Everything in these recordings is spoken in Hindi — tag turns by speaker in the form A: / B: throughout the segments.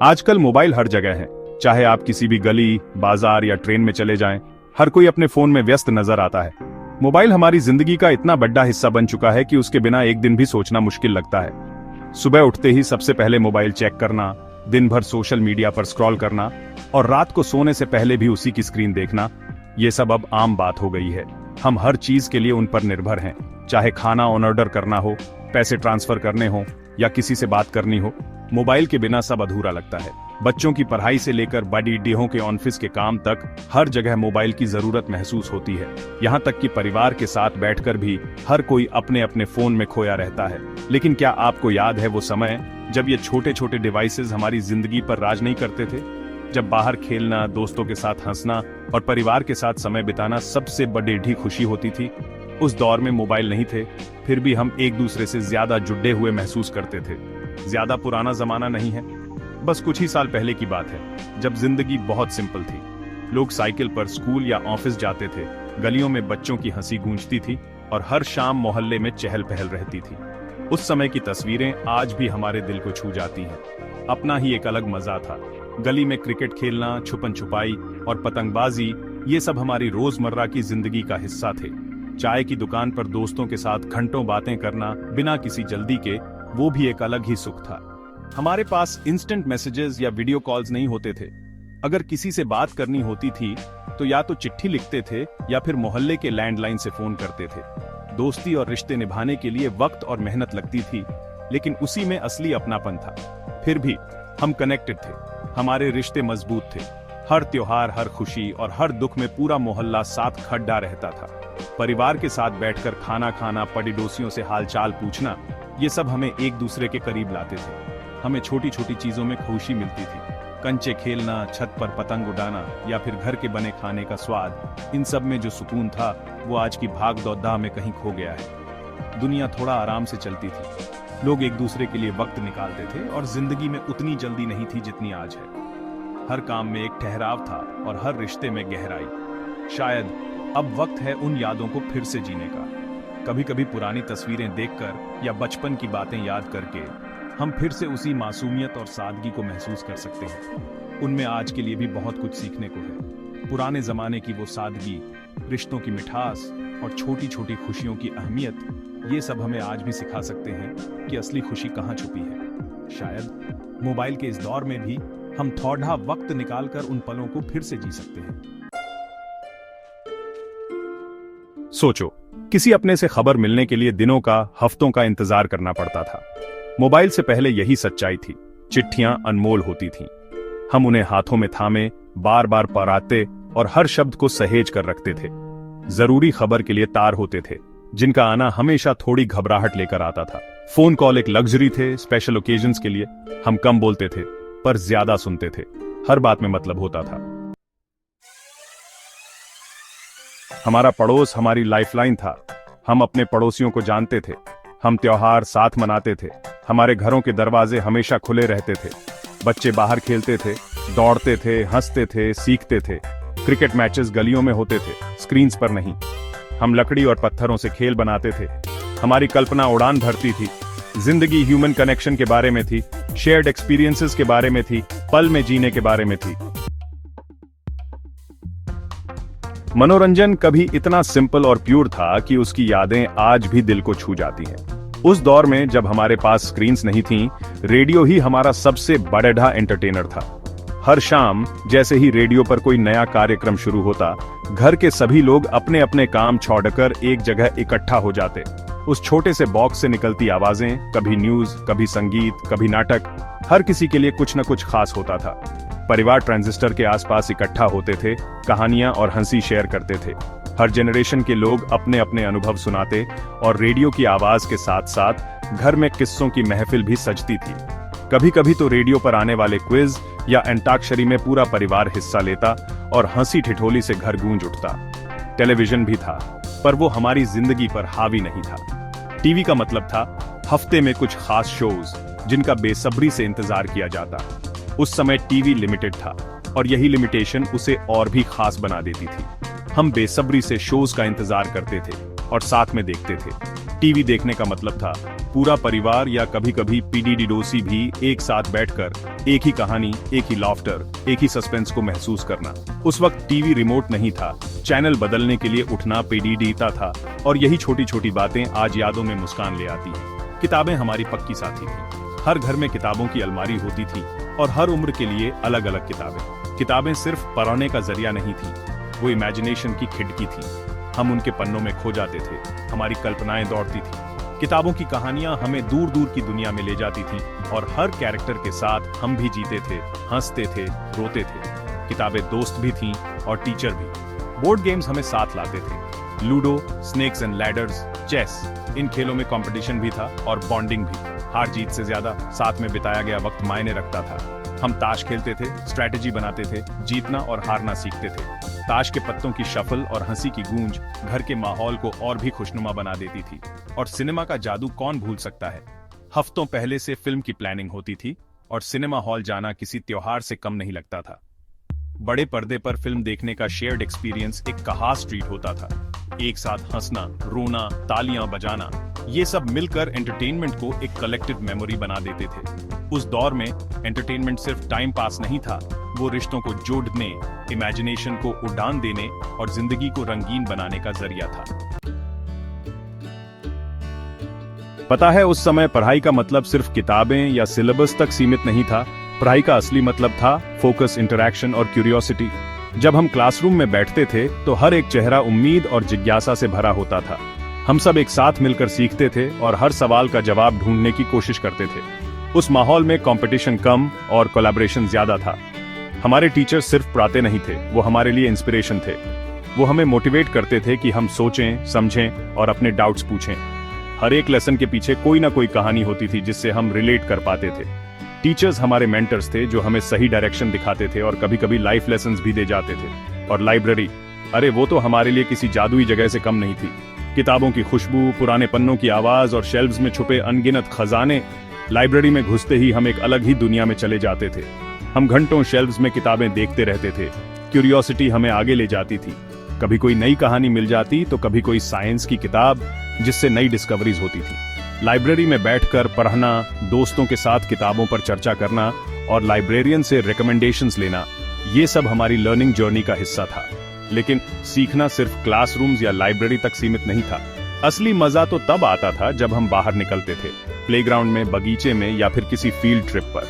A: आजकल मोबाइल हर जगह है। चाहे आप किसी भी गली, बाजार या ट्रेन में चले जाएं, हर कोई अपने फोन में व्यस्त नजर आता है। मोबाइल हमारी जिंदगी का इतना बड़ा हिस्सा बन चुका है कि उसके बिना एक दिन भी सोचना मुश्किल लगता है। सुबह उठते ही सबसे पहले मोबाइल चेक करना, दिन भर सोशल मीडिया पर स्क्रॉल करना और रात को सोने से पहले भी उसी की स्क्रीन देखना, ये सब अब आम बात हो गई है। हम हर चीज के लिए उन पर निर्भर हैं। चाहे खाना ऑर्डर करना हो, पैसे ट्रांसफर करने हो या किसी से बात करनी हो, मोबाइल के बिना सब अधूरा लगता है। बच्चों की पढ़ाई से लेकर बड़ी डीहों के ऑफिस के काम तक हर जगह मोबाइल की जरूरत महसूस होती है। यहाँ तक कि परिवार के साथ बैठकर भी हर कोई अपने अपने फोन में खोया रहता है। लेकिन क्या आपको याद है वो समय जब ये छोटे छोटे डिवाइसेस हमारी जिंदगी पर राज नहीं करते थे? जब बाहर खेलना, दोस्तों के साथ हंसना और परिवार के साथ समय बिताना सबसे बड़ी खुशी होती थी। उस दौर में मोबाइल नहीं थे, फिर भी हम एक दूसरे से ज्यादा जुड़े हुए महसूस करते थे। ज्यादा पुराना जमाना नहीं है, बस कुछ ही साल पहले की बात है, जब जिंदगी बहुत सिंपल थी। लोग साइकिल पर स्कूल या ऑफिस जाते थे, गलियों में बच्चों की हंसी गूंजती थी और हर शाम मोहल्ले में चहल पहल रहती थी। उस समय की तस्वीरें आज भी हमारे दिल को छू जाती हैं। अपना ही एक अलग मजा था। गली में क्रिकेट खेलना, छुपन छुपाई और पतंगबाजी, ये सब हमारी रोजमर्रा की जिंदगी का हिस्सा थे। चाय की दुकान पर दोस्तों के साथ घंटों बातें करना बिना किसी जल्दी के, वो भी एक अलग ही सुख था। हमारे पास इंस्टेंट मैसेजेस या वीडियो कॉल्स नहीं होते थे। अगर किसी से बात करनी होती थी तो या तो चिट्ठी लिखते थे या फिर मोहल्ले के लैंडलाइन से फोन करते थे। दोस्ती और रिश्ते निभाने के लिए वक्त और मेहनत लगती थी, लेकिन उसी में असली अपनापन था। फिर भी हम कनेक्टेड थे, हमारे रिश्ते मजबूत थे। हर त्योहार, हर खुशी और हर दुख में पूरा मोहल्ला साथ खड़ा रहता था। परिवार के साथ बैठकर खाना खाना, पड़ोसियों से हालचाल पूछना, ये सब हमें एक दूसरे के करीब लाते थे। हमें छोटी छोटी चीजों में खुशी मिलती थी। कंचे खेलना, छत पर पतंग उड़ाना या फिर घर के बने खाने का स्वाद, इन सब में जो सुकून था वो आज की भाग दौड़ में कहीं खो गया है। दुनिया थोड़ा आराम से चलती थी, लोग एक दूसरे के लिए वक्त निकालते थे और जिंदगी में उतनी जल्दी नहीं थी जितनी आज है। हर काम में एक ठहराव था और हर रिश्ते में गहराई। शायद अब वक्त है उन यादों को फिर से जीने का। कभी कभी पुरानी तस्वीरें देखकर या बचपन की बातें याद करके हम फिर से उसी मासूमियत और सादगी को महसूस कर सकते हैं। उनमें आज के लिए भी बहुत कुछ सीखने को है। पुराने जमाने की वो सादगी, रिश्तों की मिठास और छोटी छोटी खुशियों की अहमियत, ये सब हमें आज भी सिखा सकते हैं कि असली खुशी कहाँ छुपी है। शायद मोबाइल के इस दौर में भी हम थोड़ा वक्त निकालकर उन पलों को फिर से जी सकते हैं। सोचो, किसी अपने से खबर मिलने के लिए दिनों का, हफ्तों का इंतजार करना पड़ता था। मोबाइल से पहले यही सच्चाई थी। चिट्ठियां अनमोल होती थीं। हम उन्हें हाथों में थामे बार बार पढ़ते और हर शब्द को सहेज कर रखते थे। जरूरी खबर के लिए तार होते थे, जिनका आना हमेशा थोड़ी घबराहट लेकर आता था। फोन कॉल एक लग्जरी थे, स्पेशल ओकेजन्स के लिए। हम कम बोलते थे पर ज्यादा सुनते थे। हर बात में मतलब होता था। हमारा पड़ोस हमारी लाइफलाइन था। हम अपने पड़ोसियों को जानते थे। हम त्योहार साथ मनाते थे। हमारे घरों के दरवाजे हमेशा खुले रहते थे। बच्चे बाहर खेलते थे, दौड़ते थे, हंसते थे, सीखते थे। क्रिकेट मैचेस गलियों में होते थे, स्क्रीन्स पर नहीं। हम लकड़ी और पत्थरों से खेल बनाते थे। हमारी कल्पना उड़ान भरती थी। जिंदगी ह्यूमन कनेक्शन के बारे में थी, शेयर्ड एक्सपीरियंसेस के बारे में थी, पल में जीने के बारे में थी। मनोरंजन कभी इतना सिंपल और प्योर था कि उसकी यादें आज भी दिल को छू जाती हैं। उस दौर में जब हमारे पास स्क्रीन्स नहीं थीं, रेडियो ही हमारा सबसे बड़ा एंटरटेनर था। हर शाम जैसे ही रेडियो पर कोई नया कार्यक्रम शुरू होता, घर के सभी लोग अपने अपने काम छोड़कर एक जगह इकट्ठा हो जाते। उस छोटे से बॉक्स से निकलती आवाजें, कभी न्यूज, कभी संगीत, कभी नाटक, हर किसी के लिए कुछ न कुछ खास होता था। परिवार ट्रांजिस्टर के आसपास इकट्ठा होते थे, कहानियां और हंसी शेयर करते थे। हर जनरेशन के लोग अपने अपने अनुभव सुनाते और रेडियो की आवाज के साथ साथ घर में किस्सों की महफिल भी सजती थी। कभी कभी तो रेडियो पर आने वाले क्विज या अंताक्षरी में पूरा परिवार हिस्सा लेता और हंसी ठिठोली से घर गूंज उठता। टेलीविजन भी था, पर वो हमारी जिंदगी पर हावी नहीं था। टीवी का मतलब था हफ्ते में कुछ खास शोज, जिनका बेसब्री से इंतजार किया जाता। उस समय टीवी लिमिटेड था और यही लिमिटेशन उसे और भी खास बना देती थी। हम बेसब्री से शोज का इंतजार करते थे और साथ में देखते थे। टीवी देखने का मतलब था पूरा परिवार या कभी कभी पीडीडी भी एक साथ बैठकर एक ही कहानी, एक ही लॉफ्टर, एक ही सस्पेंस को महसूस करना। उस वक्त टीवी रिमोट नहीं था, चैनल बदलने के लिए उठना पेडीडीता था, और यही छोटी छोटी बातें आज यादों में मुस्कान ले आती हैं। किताबें हमारी पक्की साथी थी। हर घर में किताबों की अलमारी होती थी और हर उम्र के लिए अलग अलग किताबें। किताबें सिर्फ पढ़ने का जरिया नहीं थी, वो इमेजिनेशन की खिड़की थी। हम उनके पन्नों में खो जाते थे, हमारी कल्पनाएं दौड़ती थी। किताबों की कहानियां हमें दूर दूर की दुनिया में ले जाती थी और हर कैरेक्टर के साथ हम भी जीते थे, हंसते थे, रोते थे। किताबें दोस्त भी थीं और टीचर भी। बोर्ड गेम्स हमें साथ लाते थे। Ludo, snakes and ladders, chess, इन खेलों में कंपटीशन भी था और बॉन्डिंग भी। हार जीत से ज्यादा साथ में बिताया गया वक्त मायने रखता था। हम ताश खेलते थे, स्ट्रैटेजी बनाते थे, जीतना और हारना सीखते थे। ताश के पत्तों की शफल और हंसी की गूंज घर के माहौल को और भी खुशनुमा बना देती थी। और सिनेमा का जादू कौन भूल सकता है। हफ्तों पहले से फिल्म की प्लानिंग होती थी और सिनेमा हॉल जाना किसी त्योहार से कम नहीं लगता था। बड़े पर्दे पर फिल्म देखने का शेयर्ड एक्सपीरियंस एक खास ट्रीट होता था। एक साथ हंसना, रोना, तालियां बजाना, ये सब मिलकर एंटरटेनमेंट को एक कलेक्टिव मेमोरी बना देते थे। उस दौर में एंटरटेनमेंट सिर्फ टाइम पास नहीं था, वो रिश्तों को जोड़ने, इमेजिनेशन को उड़ान देने और जिंदगी को रंगीन बनाने का जरिया था। पता है, उस समय पढ़ाई का मतलब सिर्फ किताबें या सिलेबस तक सीमित नहीं था। पढ़ाई का असली मतलब था फोकस, इंटरैक्शन और क्यूरियोसिटी। जब हम क्लासरूम में बैठते थे तो हर एक चेहरा उम्मीद और जिज्ञासा से भरा होता था। हम सब एक साथ मिलकर सीखते थे और हर सवाल का जवाब ढूंढने की कोशिश करते थे। उस माहौल में कंपटीशन कम और कोलैबोरेशन ज्यादा था। हमारे टीचर सिर्फ पढ़ाते नहीं थे, वो हमारे लिए इंस्पिरेशन थे। वो हमें मोटिवेट करते थे कि हम सोचें, समझें और अपने डाउट्स पूछें। हर एक लेसन के पीछे कोई ना कोई कहानी होती थी जिससे हम रिलेट कर पाते थे। टीचर्स हमारे मेंटर्स थे जो हमें सही डायरेक्शन दिखाते थे और कभी कभी लाइफ लेसन्स भी दे जाते थे। और लाइब्रेरी, अरे वो तो हमारे लिए किसी जादुई जगह से कम नहीं थी। किताबों की खुशबू, पुराने पन्नों की आवाज और शेल्व्स में छुपे अनगिनत खजाने। लाइब्रेरी में घुसते ही हम एक अलग ही दुनिया में चले जाते थे। हम घंटों शेल्व्स में किताबें देखते रहते थे। क्यूरियोसिटी हमें आगे ले जाती थी। कभी कोई नई कहानी मिल जाती तो कभी कोई साइंस की किताब जिससे नई डिस्कवरीज होती थी। लाइब्रेरी में बैठकर पढ़ना, दोस्तों के साथ किताबों पर चर्चा करना और लाइब्रेरियन से रिकमेंडेशंस लेना, ये सब हमारी लर्निंग जर्नी का हिस्सा था। लेकिन सीखना सिर्फ क्लासरूम्स या लाइब्रेरी तक सीमित नहीं था। असली मजा तो तब आता था जब हम बाहर निकलते थे, प्लेग्राउंड में, बगीचे में या फिर किसी फील्ड ट्रिप पर।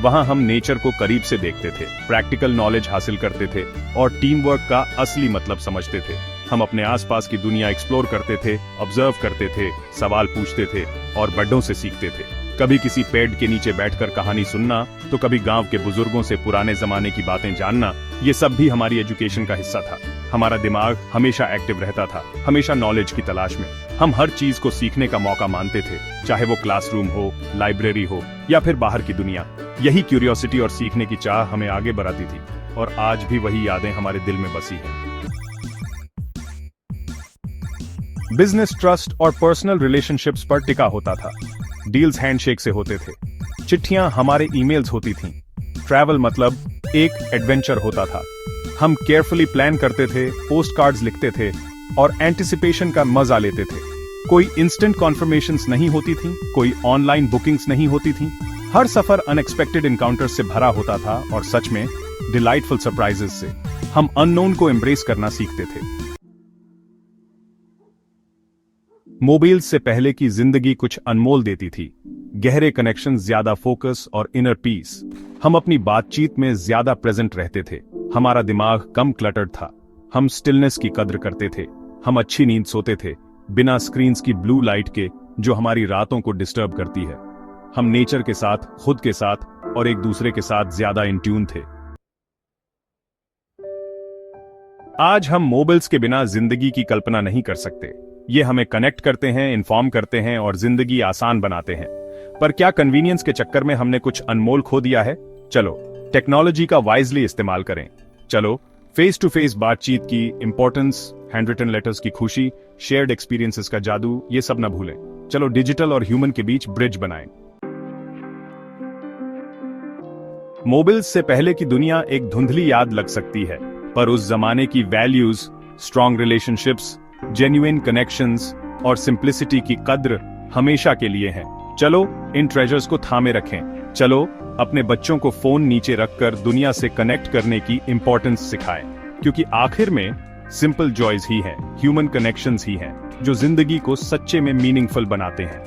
A: वहां हम नेचर को करीब से देखते थे, प्रैक्टिकल नॉलेज हासिल करते थे और टीम वर्क का असली मतलब समझते थे। हम अपने आसपास की दुनिया एक्सप्लोर करते थे, ऑब्जर्व करते थे, सवाल पूछते थे और बड़ों से सीखते थे। कभी किसी पेड़ के नीचे बैठकर कहानी सुनना तो कभी गांव के बुजुर्गों से पुराने जमाने की बातें जानना, ये सब भी हमारी एजुकेशन का हिस्सा था। हमारा दिमाग हमेशा एक्टिव रहता था, हमेशा नॉलेज की तलाश में। हम हर चीज को सीखने का मौका मानते थे, चाहे वो क्लासरूम हो, लाइब्रेरी हो या फिर बाहर की दुनिया। यही क्यूरियोसिटी और सीखने की चाह हमें आगे बढ़ाती थी और आज भी वही यादें हमारे दिल में बसी हैं। बिजनेस, ट्रस्ट और पर्सनल रिलेशनशिप्स पर टिका होता था। डील्स हैंडशेक से होते थे, चिट्ठियां हमारे ईमेल्स होती थीं। ट्रैवल मतलब एक एडवेंचर होता था। हम केयरफुली प्लान करते थे, पोस्ट कार्ड्स लिखते थे और एंटिसिपेशन का मजा लेते थे। कोई इंस्टेंट कॉन्फर्मेशंस नहीं होती थी, कोई ऑनलाइन बुकिंग्स नहीं होती थी। हर सफर अनएक्सपेक्टेड इनकाउंटर्स से भरा होता था और सच में डिलाइटफुल सरप्राइजेस से। हम अननोन को एम्ब्रेस करना सीखते थे। मोबाइल से पहले की जिंदगी कुछ अनमोल देती थी। गहरे कनेक्शन, ज्यादा फोकस और इनर पीस। हम अपनी बातचीत में ज्यादा प्रेजेंट रहते थे। हमारा दिमाग कम क्लटर्ड था। हम स्टिलनेस की कद्र करते थे। हम अच्छी नींद सोते थे, बिना स्क्रीन्स की ब्लू लाइट के जो हमारी रातों को डिस्टर्ब करती है। हम नेचर के साथ, खुद के साथ और एक दूसरे के साथ ज्यादा इन ट्यून थे। आज हम मोबाइल्स के बिना जिंदगी की कल्पना नहीं कर सकते। ये हमें कनेक्ट करते हैं, इन्फॉर्म करते हैं और जिंदगी आसान बनाते हैं। पर क्या कन्वीनियंस के चक्कर में हमने कुछ अनमोल खो दिया है? चलो टेक्नोलॉजी का वाइजली इस्तेमाल करें। चलो फेस टू फेस बातचीत की इंपॉर्टेंस, हैंड रिटन लेटर्स की खुशी, शेयर्ड एक्सपीरियंसेस का जादू, ये सब न भूलें। चलो डिजिटल और ह्यूमन के बीच ब्रिज बनाएं। मोबाइल से पहले की दुनिया एक धुंधली याद लग सकती है, पर उस जमाने की values, strong relationships, genuine connections और सिंप्लिसिटी की कद्र हमेशा के लिए हैं। चलो इन ट्रेजर्स को थामे रखें। चलो अपने बच्चों को फोन नीचे रखकर दुनिया से कनेक्ट करने की इंपॉर्टेंस सिखाएं, क्योंकि आखिर में सिंपल जॉयज ही हैं, ह्यूमन कनेक्शंस ही हैं जो जिंदगी को सच्चे में मीनिंगफुल बनाते हैं।